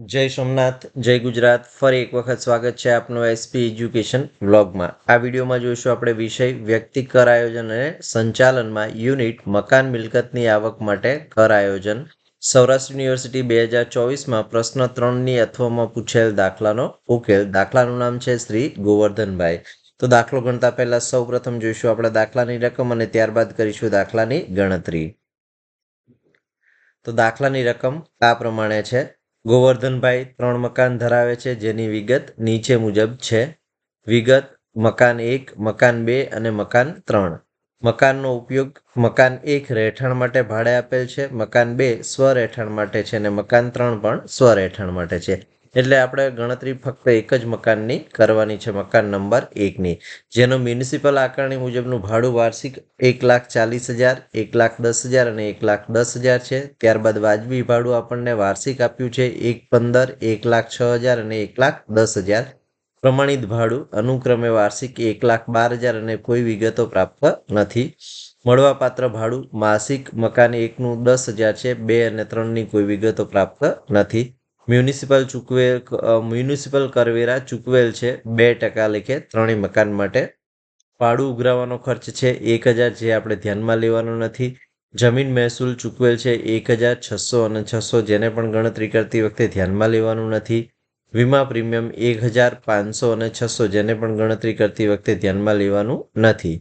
જય સોમનાથ, જય ગુજરાત. ફરી એક વખત સ્વાગત છે આપનું એસપી એજ્યુકેશન વ્લોગમાં. આ વિડીયોમાં જોઈશું આપણે વિષય વ્યક્તિ કર આયોજન અને સંચાલનમાં યુનિટ મકાન મિલકતની આવક માટે કર આયોજન. સૌરાષ્ટ્ર યુનિવર્સિટી 2024માં પ્રશ્ન 3ની અથવામાં પૂછેલ દાખલાનો ઉકેલ. દાખલાનું નામ છે શ્રી ગોવર્ધનભાઈ. તો દાખલો ગણતા પહેલા સૌ પ્રથમ જોઈશું આપણે દાખલાની રકમ અને ત્યારબાદ કરીશું દાખલાની ગણતરી. તો દાખલાની રકમ આ પ્રમાણે છે. ગોવર્ધનભાઈ 3 મકાન ધરાવે છે, જેની વિગત નીચે મુજબ છે. વિગત: મકાન 1, મકાન 2 અને મકાન 3. મકાનનો ઉપયોગ મકાન 1 રહેઠાણ માટે ભાડે આપેલ છે, મકાન 2 સ્વ રહેઠાણ માટે છે અને મકાન 3 પણ સ્વ રહેઠાણ માટે છે. એટલે આપણે ગણતરી ફક્ત એક જ મકાનની કરવાની છે, મકાન નંબર 1ની, જેનો મ્યુનિસિપલ આકારણી મુજબનું ભાડું વાર્ષિક 1,40,000, 1,10,000 અને 1,10,000 છે. ત્યારબાદ વાજબી ભાડું આપણને વાર્ષિક આપ્યું છે 1,15,000, 1,06,000 અને 1,10,000. પ્રમાણિત ભાડું અનુક્રમે વાર્ષિક 1,12,000 અને કોઈ વિગતો પ્રાપ્ત નથી. મળવાપાત્ર ભાડું માસિક મકાન 1નું 10,000 છે, 2 અને 3ની કોઈ વિગતો પ્રાપ્ત નથી. મ્યુનિસિપલ કરવેરા ચૂકવેલ છે 2% લેખે ત્રણેય મકાન માટે. ભાડું ઉઘરાવવાનો ખર્ચ છે 1,000, જે આપણે ધ્યાનમાં લેવાનો નથી. જમીન મહેસૂલ ચૂકવેલ છે 1,600 અને 600, જેને પણ ગણતરી કરતી વખતે ધ્યાનમાં લેવાનું નથી. વીમા પ્રીમિયમ 1,500 અને 600, જેને પણ ગણતરી કરતી વખતે ધ્યાનમાં લેવાનું નથી.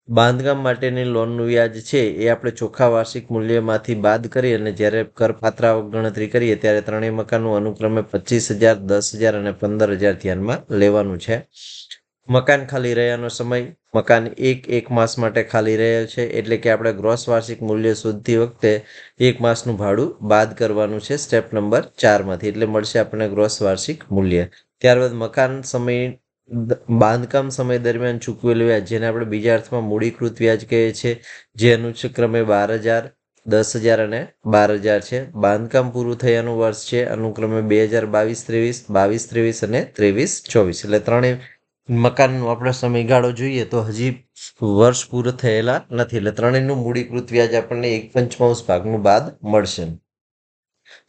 બાંધકામ માટેની લોનનું વ્યાજ છે એ આપણે ચોખ્ખા વાર્ષિક મૂલ્યમાંથી બાદ કરી અને જ્યારે કરપાત્ર આવક ગણતરી કરીએ ત્યારે ત્રણેય મકાનનું અનુક્રમે 25,000, 10,000 અને 15,000 ધ્યાનમાં લેવાનું છે. મકાન ખાલી રહ્યાનો સમય: મકાન 1 માસ માટે ખાલી રહેલ છે, એટલે કે આપણે ગ્રોસ વાર્ષિક મૂલ્ય શોધતી વખતે 1 માસનું ભાડું બાદ કરવાનું છે સ્ટેપ નંબર 4માંથી, એટલે મળશે આપણને ગ્રોસ વાર્ષિક મૂલ્ય. ત્યારબાદ મકાન સમય બાંધકામ સમય દરમિયાન ચૂકવેલું વ્યાજ, જેને આપણે બીજા અર્થમાં મૂડીકૃત વ્યાજ કહીએ છીએ, જે અનુક્રમે 12,000, 10,000 અને 12,000 છે. બાંધકામ પૂરું થયાનું વર્ષ છે અનુક્રમે 2022-23, 22-23 અને 23-24, એટલે ત્રણેય મકાનનો આપણે સમયગાળો જોઈએ તો હજી વર્ષ પૂરું થયેલા નથી, એટલે ત્રણેયનું મૂડીકૃત વ્યાજ આપણને 1/5 ભાગનું બાદ મળશે.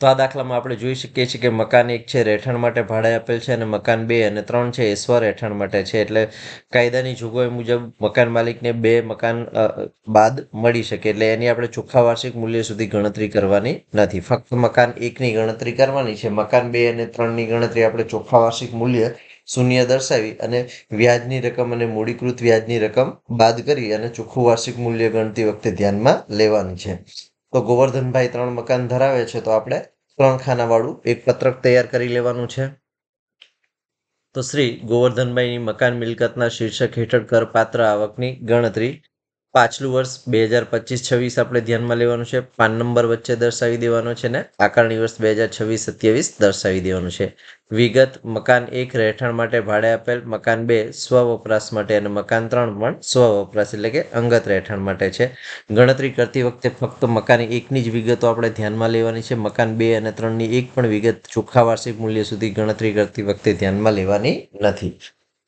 તો આ દાખલામાં આપણે જોઈ શકીએ છીએ કે મકાન 1 છે રહેઠાણ માટે ભાડે આપેલ છે અને મકાન 2 અને 3 છે એ સ્વ રહેઠાણ માટે છે. એટલે કાયદાની જોગવાઈ મુજબ મકાન માલિકને 2 મકાન બાદ મળી શકે, એટલે એની આપણે ચોખ્ખા વાર્ષિક મૂલ્ય સુધી ગણતરી કરવાની નથી, ફક્ત મકાન 1ની ગણતરી કરવાની છે. મકાન 2 અને 3ની ગણતરી આપણે ચોખ્ખા વાર્ષિક મૂલ્ય શૂન્ય દર્શાવી અને વ્યાજની રકમ અને મૂડીકૃત વ્યાજની રકમ બાદ કરી અને ચોખ્ખું વાર્ષિક મૂલ્ય ગણતી વખતે ધ્યાનમાં લેવાની છે. તો ગોવર્ધનભાઈ 3 મકાન ધરાવે છે, તો આપણે 3 ખાનાવાળું એક પત્રક તૈયાર કરી લેવાનું છે. તો શ્રી ગોવર્ધનભાઈની મકાન મિલકતના શીર્ષક હેઠળ કરપાત્ર આવકની ગણતરી. પાછલું વર્ષ 2025-26 આપણે ધ્યાનમાં લેવાનું છે. પાન નંબર વચ્ચે દર્શાવી દેવાનો છે ને આકારણી વર્ષ 2026-27 દર્શાવી દેવાનું છે. વિગત: મકાન 1 રહેઠાણ માટે ભાડે આપેલ, મકાન 2 સ્વ વપરાશ માટે અને મકાન 3 પણ સ્વ વપરાશ એટલે કે અંગત રહેઠાણ માટે છે. ગણતરી કરતી વખતે ફક્ત મકાન 1ની જ વિગતો આપણે ધ્યાનમાં લેવાની છે. મકાન 2 અને 3ની એક પણ વિગત ચોખ્ખા વાર્ષિક મૂલ્ય સુધી ગણતરી કરતી વખતે ધ્યાનમાં લેવાની નથી.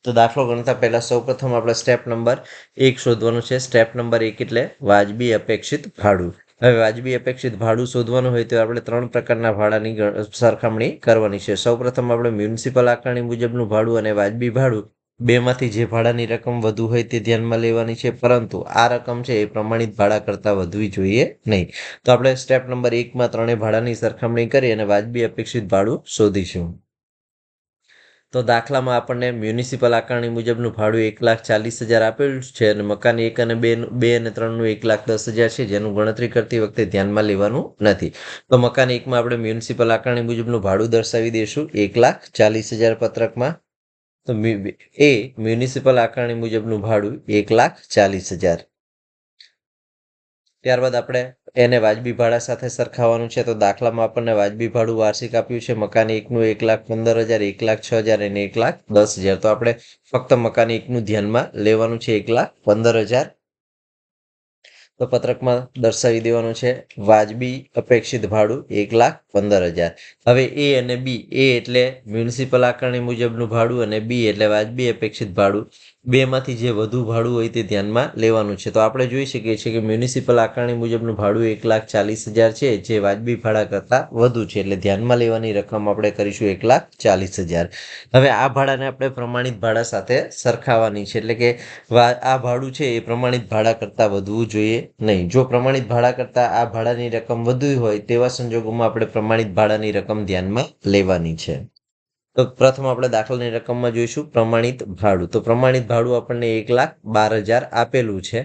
તો દાખલો ગણતા પહેલા સૌપ્રથમ આપણે સ્ટેપ નંબર 1 શોધવાનું છે. સ્ટેપ નંબર 1 એટલે વાજબી અપેક્ષિત ભાડું. હવે વાજબી અપેક્ષિત ભાડું શોધવાનું હોય તો આપણે 3 પ્રકારના ભાડાની સરખામણી કરવાની છે. સૌપ્રથમ આપણે મ્યુનિસિપલ આકારણી મુજબનું ભાડું અને વાજબી ભાડું, બેમાંથી જે ભાડાની રકમ વધુ હોય તે ધ્યાનમાં લેવાની છે, પરંતુ આ રકમ છે એ પ્રમાણિત ભાડા કરતાં વધવી જોઈએ નહીં. તો આપણે સ્ટેપ નંબર 1માં ત્રણેય ભાડાની સરખામણી કરી અને વાજબી અપેક્ષિત ભાડું શોધીશું. તો દાખલામાં આપણને મ્યુનિસિપલ આકારણી મુજબનું ભાડું 1,40,000 આપેલું છે અને મકાન 1 અને 2 અને 3નું 1,10,000 છે, જેનું ગણતરી કરતી વખતે ધ્યાનમાં લેવાનું નથી. તો મકાન 1માં આપણે મ્યુનિસિપલ આકારણી મુજબનું ભાડું દર્શાવી દઈશું 1,40,000 પત્રકમાં. તો મ્યુનિસિપલ આકારણી મુજબનું ભાડું 1,40,000. ત્યારબાદ આપણે એને વાજબી ભાડા સાથે સરખાવવાનું છે. તો દાખલામાં આપણને વાજબી ભાડું વાર્ષિક આપ્યું છે મકાન 1નું 1,15,000, 1,06,000 અને 1,10,000. તો આપણે ફક્ત મકાન 1નું ધ્યાનમાં લેવાનું છે 1,15,000. તો પત્રકમાં દર્શાવી દેવાનું છે વાજબી અપેક્ષિત ભાડું 1,15,000. હવે એ અને બી, એ એટલે મ્યુનિસિપલ આકારણી મુજબનું ભાડું અને બી એટલે વાજબી અપેક્ષિત ભાડું, બેમાંથી જે વધુ ભાડું હોય તે ધ્યાનમાં લેવાનું છે. તો આપણે જોઈ શકીએ છીએ કે મ્યુનિસિપલ આકારણી મુજબનું ભાડું 1,40,000 છે, જે વાજબી ભાડા કરતાં વધુ છે. એટલે ધ્યાનમાં લેવાની રકમ આપણે કરીશું 1,40,000. હવે આ ભાડાને આપણે પ્રમાણિત ભાડા સાથે સરખાવવાની છે. એટલે કે આ ભાડું છે એ પ્રમાણિત ભાડા કરતાં વધવું જોઈએ નહીં. જો પ્રમાણિત ભાડા કરતાં આ ભાડાની રકમ વધુ હોય તેવા સંજોગોમાં આપણે પ્રમાણિત ભાડાની રકમ ધ્યાનમાં લેવાની છે. તો પ્રથમ આપણે દાખલાની રકમમાં જોઈશું પ્રમાણિત ભાડું. તો પ્રમાણિત ભાડું આપણને 1,12,000 આપેલું છે.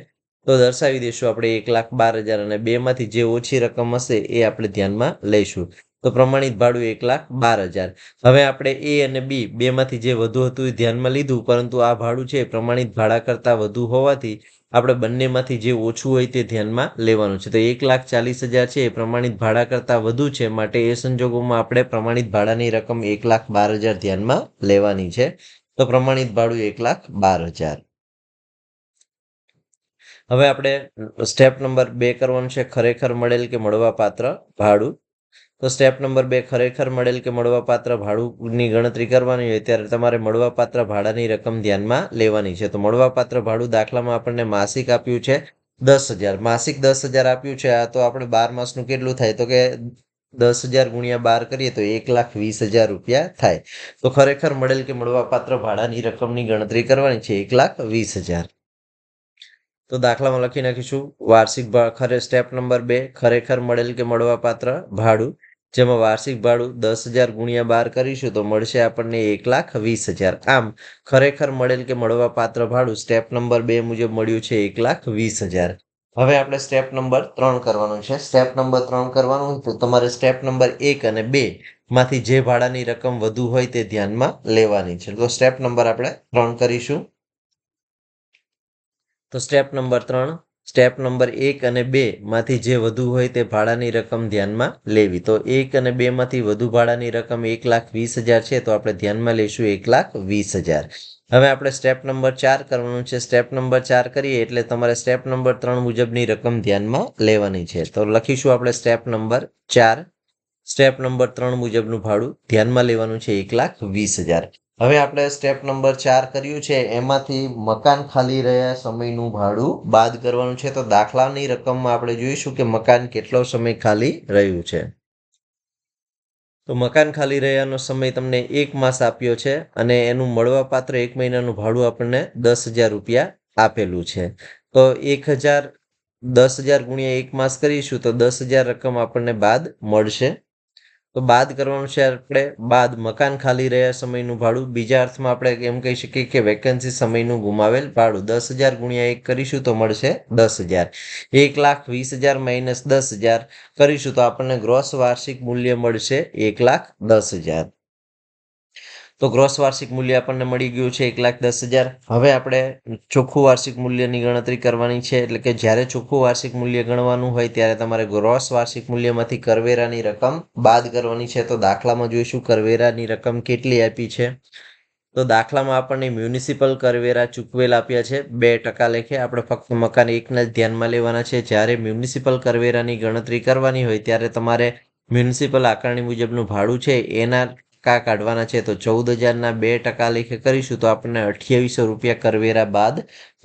તો દર્શાવી દઈશું આપણે 1,12,000 અને બેમાંથી જે ઓછી રકમ હશે એ આપણે ધ્યાનમાં લઈશું. તો પ્રમાણિત ભાડું 1,12,000. હવે આપણે એ અને બી બેમાંથી જે વધુ હતું એ ધ્યાનમાં લીધું, પરંતુ આ ભાડું છે પ્રમાણિત ભાડા કરતાં વધુ હોવાથી આપણે બંનેમાંથી જે ઓછું હોય તે ધ્યાનમાં લેવાનું છે. તો 1,40,000 છે એ પ્રમાણિત ભાડા કરતાં વધુ છે, માટે એ સંજોગોમાં આપણે પ્રમાણિત ભાડાની રકમ 1,12,000 ધ્યાનમાં લેવાની છે. તો પ્રમાણિત ભાડું 1,12,000. હવે આપણે સ્ટેપ નંબર 2 કરવાનું છે, ખરેખર મળેલ કે મળવાપાત્ર ભાડું. તો સ્ટેપ નંબર 2 ખરેખર મળેલ કે મળવાપાત્ર ભાડુંની ગણતરી કરવાની હોય ત્યારે તમારે મળવાપાત્ર ભાડાની રકમ ધ્યાનમાં લેવાની છે. તો મળવાપાત્ર ભાડું દાખલામાં આપણને માસિક આપ્યું છે 10,000. માસિક 10,000 આપ્યું છે. આ તો આપણે 12 માસનું કેટલું થાય? તો કે 10,000 ગુણ્યા 12 કરીએ તો 1,20,000 રૂપિયા થાય. તો ખરેખર મળેલ કે મળવાપાત્ર ભાડાની રકમની ગણતરી કરવાની છે 1,20,000. તો દાખલામાં લખી નાખીશું વાર્ષિક સ્ટેપ નંબર 2 ખરેખર મળેલ કે મળવાપાત્ર ભાડું, જેમાં વાર્ષિક ભાડું 10,000 ગુણ્યા 12 કરીશું તો મળશે આપણને 1,20,000. આમ ખરેખર મળેલ કે મળવાપાત્ર ભાડું સ્ટેપ નંબર 2 મુજબ મળ્યું છે 1,20,000. હવે આપણે સ્ટેપ નંબર 3 કરવાનું છે. સ્ટેપ નંબર 3 કરવાનું તો તમારે સ્ટેપ નંબર 1 અને 2 માંથી જે ભાડાની રકમ વધુ હોય તે ધ્યાનમાં લેવાની છે. તો સ્ટેપ નંબર આપણે 3 કરીશું. તો સ્ટેપ નંબર 3 સ્ટેપ નંબર 1 અને 2 માંથી જે વધુ હોય તે ભાડાની રકમ ધ્યાનમાં લેવી. તો 1 અને 2 માંથી વધુ ભાડાની રકમ 1,20,000 છે, તો આપણે ધ્યાનમાં લઈશું 1,20,000. હવે આપણે સ્ટેપ નંબર 4 કરવાનું છે. સ્ટેપ નંબર 4 કરીએ એટલે તમારે સ્ટેપ નંબર 3 મુજબની રકમ ધ્યાનમાં લેવાની છે. તો લખીશું આપણે સ્ટેપ નંબર 4. સ્ટેપ નંબર 3 મુજબનું ભાડું ધ્યાનમાં લેવાનું છે 1,20,000. હવે આપણે સ્ટેપ નંબર 4 કર્યું છે, એમાંથી મકાન ખાલી રહ્યા સમયનું ભાડું બાદ કરવાનું છે. તો દાખલાની રકમમાં આપણે જોઈશું કે મકાન કેટલો સમય ખાલી રહ્યું છે. તો મકાન ખાલી રહ્યાનો સમય તમને 1 માસ આપ્યો છે અને એનું મળવાપાત્ર 1 મહિનાનું ભાડું આપણને 10,000 રૂપિયા આપેલું છે. તો 10,000 ગુણ્યા 1 માસ કરીશું તો 10,000 રકમ આપણને બાદ મળશે. તો બાદ કરવાનું છે આપણે બાદ મકાન ખાલી રહ્યા સમયનું ભાડું. બીજા અર્થમાં આપણે એમ કહી શકીએ કે વેકન્સી સમયનું ગુમાવેલ ભાડું. 10,000 ગુણ્યા 1 કરીશું તો મળશે 10,000. 1,20,000 માઇનસ 10,000 કરીશું તો આપણને ગ્રોસ વાર્ષિક મૂલ્ય મળશે 1,10,000. તો ગ્રોસ વાર્ષિક મૂલ્ય આપણને મળી ગયું છે 1,10,000. હવે આપણે ચોખ્ખું વાર્ષિક મૂલ્યની ગણતરી કરવાની છે. એટલે કે જ્યારે ચોખ્ખું વાર્ષિક મૂલ્ય ગણવાનું હોય ત્યારે તમારે ગ્રોસ વાર્ષિક મૂલ્યમાંથી કરવેરાની રકમ બાદ કરવાની છે. તો દાખલામાં જોઈશું કરવેરાની રકમ કેટલી આપી છે. તો દાખલામાં આપણને મ્યુનિસિપલ કરવેરા ચૂકવેલ આપ્યા છે 2% લેખે. આપણે ફક્ત મકાન એકના જ ધ્યાનમાં લેવાના છે. જ્યારે મ્યુનિસિપલ કરવેરાની ગણતરી કરવાની હોય ત્યારે તમારે મ્યુનિસિપલ આકારણી મુજબનું ભાડું છે એના ટકા કાઢવાના છે. તો 14,000ના 2% લેખે કરીશું તો આપણને 2,800 રૂપિયા કરવેરા બાદ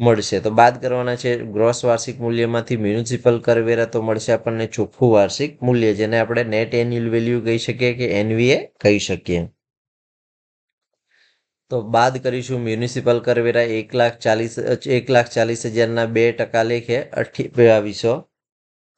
મળશે. તો બાદ કરવાના છે ગ્રોસ વાર્ષિક મૂલ્યમાંથી મ્યુનિસિપલ કરવેરા, તો મળશે આપણને ચોખ્ખું વાર્ષિક મૂલ્ય, જેને આપણે નેટ એન્યુઅલ વેલ્યુ કહી શકીએ કે NVA કહી શકીએ. તો બાદ કરીશું મ્યુનિસિપલ કરવેરા 1,40,000ના 2% લેખે 2,800.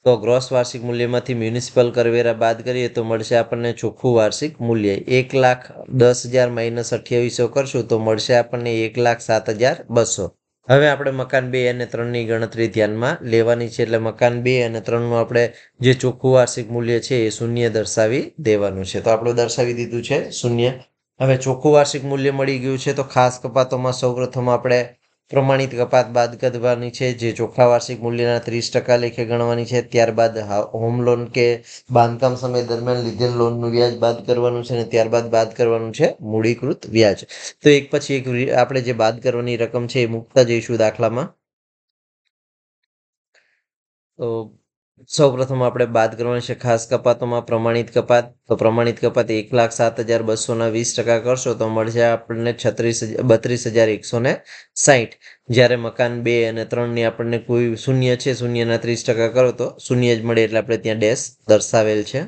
તો ગ્રોસ વાર્ષિક મૂલ્યમાંથી મ્યુનિસિપલ કરવેરા બાદ કરીએ તો મળશે આપણને ચોખ્ખું વાર્ષિક મૂલ્ય 1,10,000 માઇનસ 2,800 કરશું તો મળશે આપણને 1,07,200. હવે આપણે મકાન 2 અને 3ની ગણતરી ધ્યાનમાં લેવાની છે. એટલે મકાન 2 અને 3નું આપણે જે ચોખ્ખું વાર્ષિક મૂલ્ય છે એ શૂન્ય દર્શાવી દેવાનું છે. તો આપણે દર્શાવી દીધું છે શૂન્ય. હવે ચોખ્ખું વાર્ષિક મૂલ્ય મળી ગયું છે. તો ખાસ કપાતોમાં સૌપ્રથમ આપણે પ્રમાણિત કપાત બાદ કરવાની છે, જે ચોખ્ખા વાર્ષિક મૂલ્યના 30% લેખે ગણવાની છે. ત્યારબાદ હોમ લોન કે બાંધકામ સમય દરમિયાન લીધેલ લોનનું વ્યાજ બાદ કરવાનું છે અને ત્યારબાદ બાદ કરવાનું છે મૂડીકૃત વ્યાજ. તો એક પછી એક આપણે જે બાદ કરવાની રકમ છે એ મૂકતા જઈશું દાખલામાં. તો સૌપ્રથમ આપણે બાદ કરવાની છે ખાસ કપાતોમાં પ્રમાણિત કપાત. તો પ્રમાણિત કપાત 1,07,220 કરશો તો મળશે આપણને 32,160. જ્યારે મકાન 2 અને 3ની આપણને કોઈ શૂન્ય છે, શૂન્યના 30% કરો તો શૂન્ય જ મળે, એટલે આપણે ત્યાં ડેશ દર્શાવેલ છે.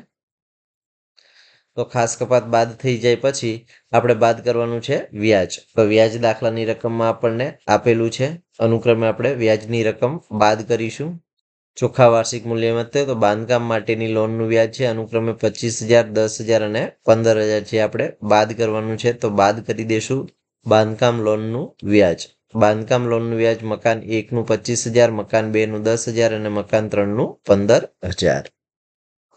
તો ખાસ કપાત બાદ થઈ જાય પછી આપણે બાદ કરવાનું છે વ્યાજ. તો વ્યાજ દાખલાની રકમમાં આપણને આપેલું છે, અનુક્રમે આપણે વ્યાજની રકમ બાદ કરીશું. ચોખ્ખા વાર્ષિક મૂલ્યમાં તો બાંધકામ માટેની લોનનું વ્યાજ છે, અનુક્રમે 25,000, 10,000 અને 15,000 છે, આપણે બાદ કરવાનું છે. તો બાદ કરી દેશું બાંધકામ લોનનું વ્યાજ. બાંધકામ લોનનું વ્યાજ મકાન 1નું 25,000, મકાન 2નું 10,000 અને મકાન 3નું 15,000.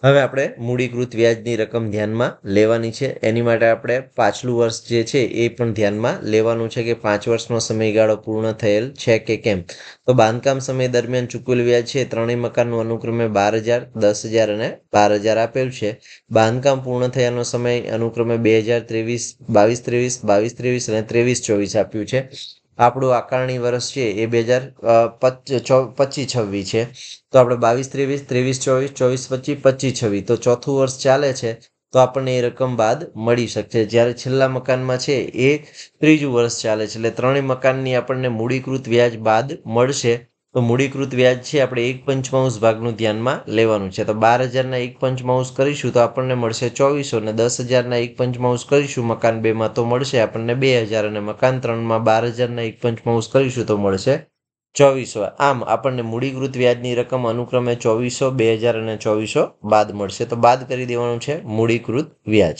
હવે આપણે મૂડીકૃત વ્યાજની રકમ ધ્યાનમાં લેવાની છે. એની માટે આપણે પાછલું વર્ષ જે છે એ પણ ધ્યાનમાં લેવાનું છે કે 5 વર્ષનો સમયગાળો પૂર્ણ થયેલ છે કે કેમ. તો બાંધકામ સમય દરમિયાન ચૂકવેલ વ્યાજ છે ત્રણેય મકાનનું અનુક્રમે 12,000, 10,000 અને 12,000 આપેલ છે. બાંધકામ પૂર્ણ થયાનો સમય અનુક્રમે 2023, 22-23, 22-23 અને 23-24 આપ્યું છે. આપણું આકારણી વર્ષ છે એ 2025-26 છે. તો આપણે 22-23, 23-24, 24-25, 25-26 તો ચોથું વર્ષ ચાલે છે, તો આપણને એ રકમ બાદ મળી શકશે. જ્યારે છેલ્લા મકાનમાં છે એ ત્રીજું વર્ષ ચાલે છે, એટલે ત્રણેય મકાનની આપણને મૂડીકૃત વ્યાજ બાદ મળશે. તો મૂડીકૃત વ્યાજ છે આપણે 1/5 ભાગનું ધ્યાનમાં લેવાનું છે. તો 12,000ના 1/5 કરીશું તો આપણને મળશે 2400, અને 10,000ના 1/5 કરીશું મકાન 2માં તો મળશે આપણને 2,000, અને મકાન 3માં 12,000ના 1/5 કરીશું તો મળશે 2400. આમ આપણને મૂડીકૃત વ્યાજની રકમ અનુક્રમે 2400, 2,000 અને 2400 બાદ મળશે. તો બાદ કરી દેવાનું છે મૂડીકૃત વ્યાજ.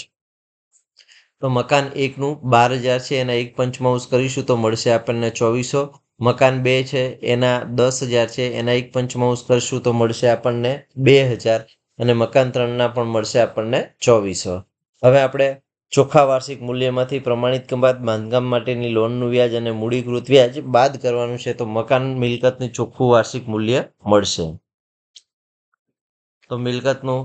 તો મકાન 1નું 12,000 છે એના 1/5 કરીશું તો મળશે આપણને 2400. મકાન 2 છે એના 10,000 છે એના 1/5 કરશું તો મળશે આપણને 2,000, અને મકાન 3ના પણ મળશે આપણને 2400. હવે આપણે ચોખ્ખા વાર્ષિક મૂલ્યમાંથી પ્રમાણિત કપાત, બાંધકામ માટેની લોનનું વ્યાજ અને મૂડીકૃત વ્યાજ બાદ કરવાનું છે. તો મકાન મિલકતનું ચોખ્ખું વાર્ષિક મૂલ્ય મળશે. તો મિલકતનું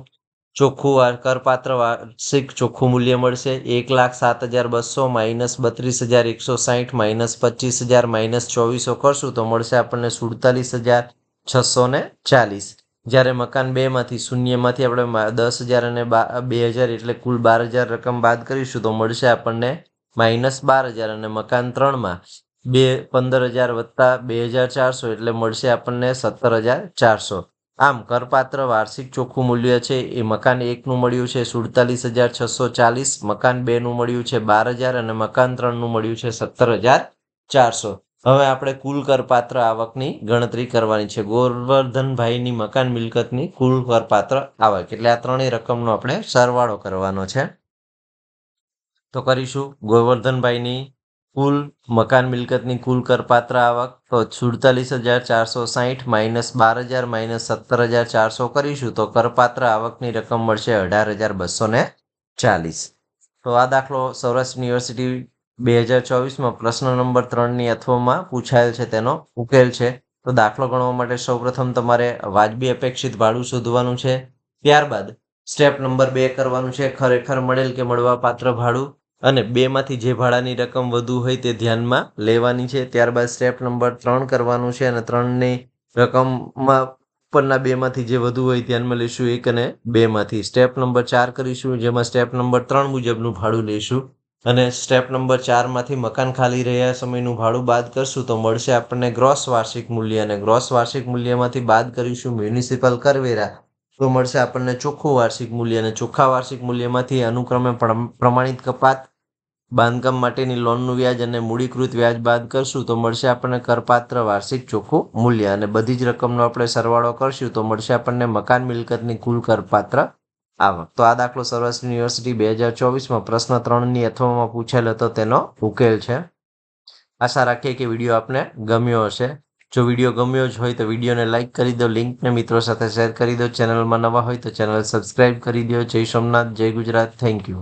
ચોખ્ખું કરપાત્ર વાર્ષિક ચોખ્ખું મૂલ્ય મળશે 1,07,200 માઇનસ 32,160 માઇનસ 25,000 માઇનસ 2400 કરશું તો મળશે આપણને 47,640. જ્યારે મકાન 2માંથી શૂન્યમાંથી આપણે 10,000 અને 2,000 એટલે કુલ 12,000 રકમ બાદ કરીશું તો મળશે આપણને -12,000, અને મકાન 3માં 15,000 વત્તા 2,400 એટલે મળશે આપણને 17,400. આમ કરપાત્ર વાર્ષિક ચોખ્ખું મૂલ્ય છે એ મકાન 1નું મળ્યું છે 47,640, મકાન 2નું મળ્યું છે 12,000 અને મકાન 3નું મળ્યું છે 17,400. હવે આપણે કુલ કરપાત્ર આવકની ગણતરી કરવાની છે. ગોવર્ધનભાઈની મકાન મિલકતની કુલ કરપાત્ર આવક, એટલે આ ત્રણેય રકમનો આપણે સરવાળો કરવાનો છે. તો કરીશું ગોવર્ધનભાઈની કુલ મકાન મિલકતની કુલ કરપાત્ર આવક. તો 47,460 માઇનસ 12,000 માઇનસ 17,400 કરીશું તો કરપાત્ર આવકની રકમ મળશે 18,240. તો આ દાખલો સૌરાષ્ટ્ર યુનિવર્સિટી 2024માં પ્રશ્ન નંબર 3ની અથવામાં પૂછાયેલ છે, તેનો ઉકેલ છે. તો દાખલો ગણવા માટે સૌપ્રથમ તમારે વાજબી અપેક્ષિત ભાડું શોધવાનું છે. ત્યારબાદ સ્ટેપ નંબર 2 કરવાનું છે, ખરેખર મળેલ કે મળવાપાત્ર ભાડું, અને 2માંથી જે ભાડાની રકમ વધુ હોય તે ધ્યાનમાં લેવાની છે. ત્યારબાદ સ્ટેપ નંબર 3 કરવાનું છે, અને 3ની રકમમાં ઉપરના 2માંથી જે વધુ હોય ધ્યાનમાં લઈશું 1 અને 2માંથી. સ્ટેપ નંબર 4 કરીશું, જેમાં સ્ટેપ નંબર 3 મુજબનું ભાડું લઈશું, અને સ્ટેપ નંબર 4માંથી મકાન ખાલી રહ્યા સમયનું ભાડું બાદ કરશું તો મળશે આપણને ગ્રોસ વાર્ષિક મૂલ્ય, અને ગ્રોસ વાર્ષિક મૂલ્યમાંથી બાદ કરીશું મ્યુનિસિપલ કરવેરા તો મળશે આપણને ચોખ્ખું વાર્ષિક મૂલ્ય, અને ચોખ્ખા વાર્ષિક મૂલ્યમાંથી અનુક્રમે પ્રમાણિત કપાત, બાંધકામ માટેની લોનનું વ્યાજ અને મૂડીકૃત વ્યાજ બાદ કરશું તો મળશે આપણને કરપાત્ર વાર્ષિક ચોખ્ખું મૂલ્ય, અને બધી જ રકમનો આપણે સરવાળો કરશું તો મળશે આપણને મકાન મિલકતની કુલ કરપાત્ર આવક. તો આ દાખલો સૌરાષ્ટ્ર યુનિવર્સિટી 2024માં પ્રશ્ન 3ની અથવામાં પૂછેલ હતો, તેનો ઉકેલ છે. આશા રાખીએ કે વિડીયો આપને ગમ્યો હશે. જો વિડીયો ગમ્યો જ હોય તો વિડીયોને લાઇક કરી દો, લિંકને મિત્રો સાથે શેર કરી દો, ચેનલમાં નવા હોય તો ચેનલ સબસ્ક્રાઇબ કરી દો. જય સોમનાથ, જય ગુજરાત, થેન્ક યુ.